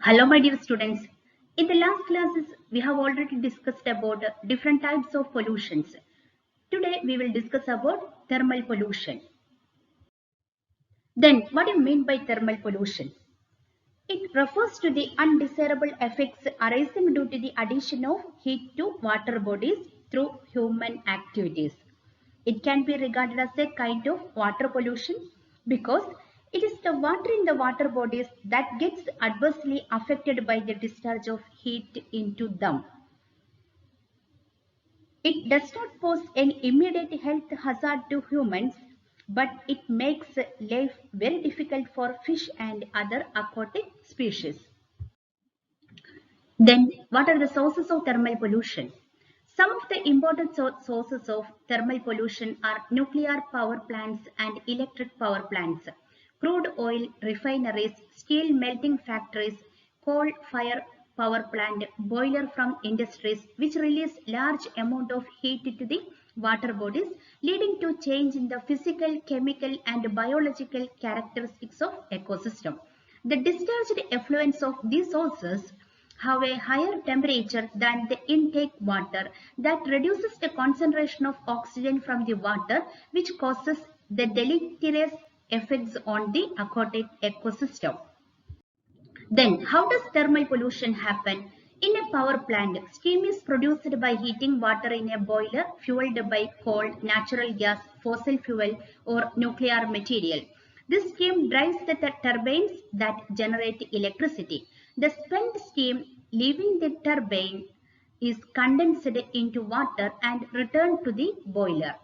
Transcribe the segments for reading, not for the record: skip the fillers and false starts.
Hello, my dear students. In the last classes, we have already discussed about different types of pollutions. Today, we will discuss about thermal pollution. Then, what do you mean by thermal pollution? It refers to the undesirable effects arising due to the addition of heat to water bodies through human activities. It can be regarded as a kind of water pollution because it is the water in the water bodies that gets adversely affected by the discharge of heat into them. It does not pose any immediate health hazard to humans, but it makes life very difficult for fish and other aquatic species. Then, what are the sources of thermal pollution? Some of the important sources of thermal pollution are nuclear power plants and electric power plants, crude oil refineries, steel melting factories, coal fire power plant, boiler from industries which release large amount of heat to the water bodies, leading to change in the physical, chemical and biological characteristics of ecosystem. The discharged effluents of these sources have a higher temperature than the intake water that reduces the concentration of oxygen from the water, which causes the deleterious effects on the aquatic ecosystem. Then, how does thermal pollution happen? In a power plant, steam is produced by heating water in a boiler fueled by coal, natural gas, fossil fuel, or nuclear material. This steam drives the turbines that generate electricity. The spent steam leaving the turbine is condensed into water and returned to the boiler.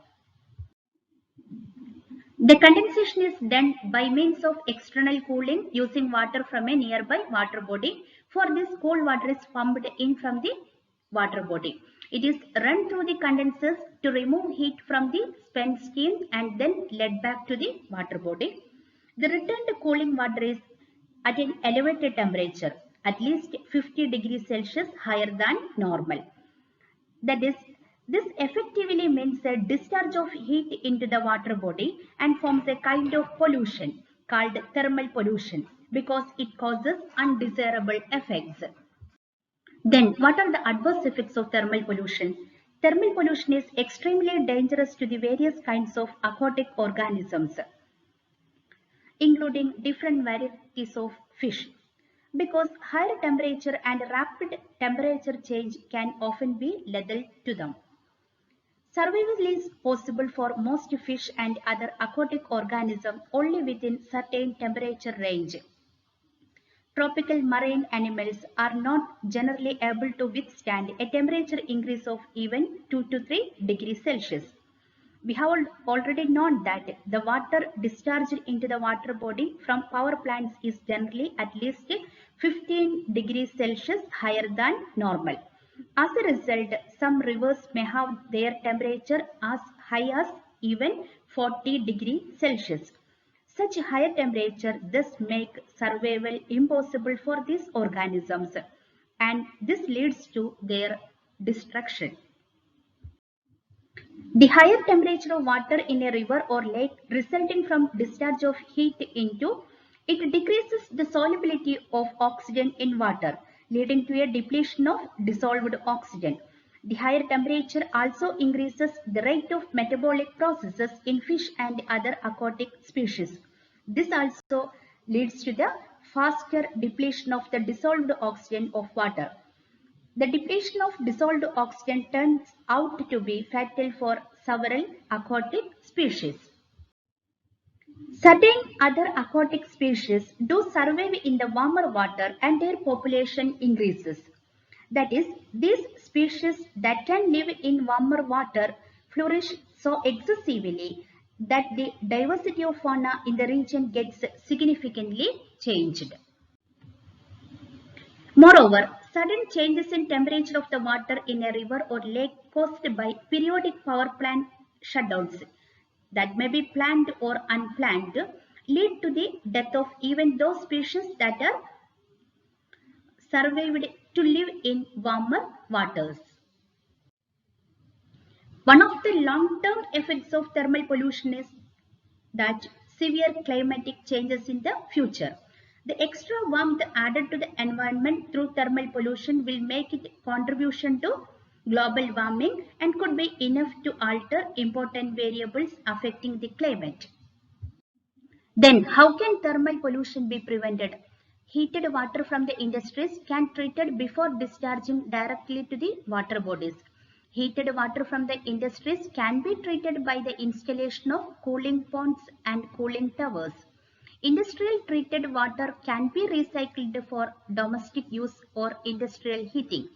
The condensation is done by means of external cooling using water from a nearby water body. For this, cold water is pumped in from the water body. It is run through the condensers to remove heat from the spent steam and then led back to the water body. The returned cooling water is at an elevated temperature, at least 50 degrees Celsius higher than normal. That is, this effectively means a discharge of heat into the water body and forms a kind of pollution called thermal pollution because it causes undesirable effects. Then, what are the adverse effects of thermal pollution? Thermal pollution is extremely dangerous to the various kinds of aquatic organisms, including different varieties of fish, because higher temperature and rapid temperature change can often be lethal to them. Survival is possible for most fish and other aquatic organisms only within certain temperature range. Tropical marine animals are not generally able to withstand a temperature increase of even 2 to 3 degrees Celsius. We have already known that the water discharged into the water body from power plants is generally at least 15 degrees Celsius higher than normal. As a result, some rivers may have their temperature as high as even 40 degrees Celsius. Such higher temperature thus make survival impossible for these organisms, and this leads to their destruction. The higher temperature of water in a river or lake resulting from discharge of heat into it decreases the solubility of oxygen in water, leading to a depletion of dissolved oxygen. The higher temperature also increases the rate of metabolic processes in fish and other aquatic species. This also leads to the faster depletion of the dissolved oxygen of water. The depletion of dissolved oxygen turns out to be fatal for several aquatic species. Certain other aquatic species do survive in the warmer water and their population increases. That is, these species that can live in warmer water flourish so excessively that the diversity of fauna in the region gets significantly changed. Moreover, sudden changes in temperature of the water in a river or lake caused by periodic power plant shutdowns that may be planned or unplanned lead to the death of even those species that are survived to live in warmer waters. One of the long-term effects of thermal pollution is that severe climatic changes in the future. The extra warmth added to the environment through thermal pollution will make it contribution to global warming and could be enough to alter important variables affecting the climate. Then, how can thermal pollution be prevented? Heated water from the industries can be treated before discharging directly to the water bodies. Heated water from the industries can be treated by the installation of cooling ponds and cooling towers. Industrial treated water can be recycled for domestic use or industrial heating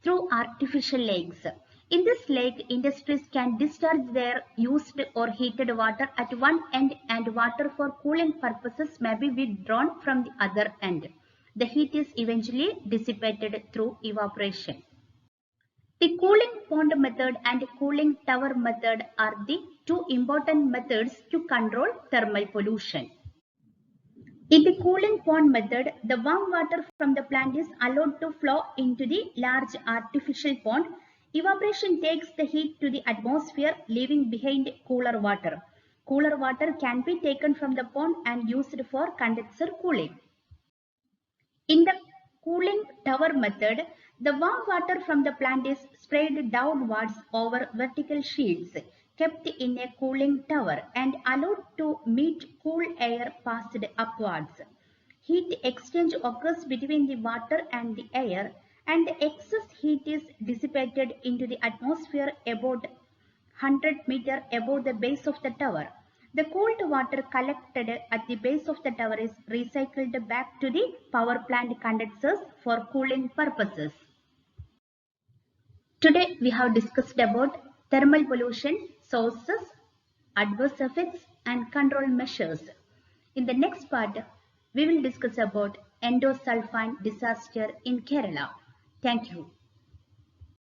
through artificial lakes. In this lake, industries can discharge their used or heated water at one end and water for cooling purposes may be withdrawn from the other end. The heat is eventually dissipated through evaporation. The cooling pond method and cooling tower method are the two important methods to control thermal pollution. In the cooling pond method, the warm water from the plant is allowed to flow into the large artificial pond. Evaporation takes the heat to the atmosphere, leaving behind cooler water. Cooler water can be taken from the pond and used for condenser cooling. In the cooling tower method, the warm water from the plant is sprayed downwards over vertical sheets kept in a cooling tower and allowed to meet cool air passed upwards. Heat exchange occurs between the water and the air, and the excess heat is dissipated into the atmosphere about 100 meters above the base of the tower. The cooled water collected at the base of the tower is recycled back to the power plant condensers for cooling purposes. Today we have discussed about thermal pollution, sources, adverse effects and control measures. In the next part, we will discuss about endosulfan disaster in Kerala. Thank you.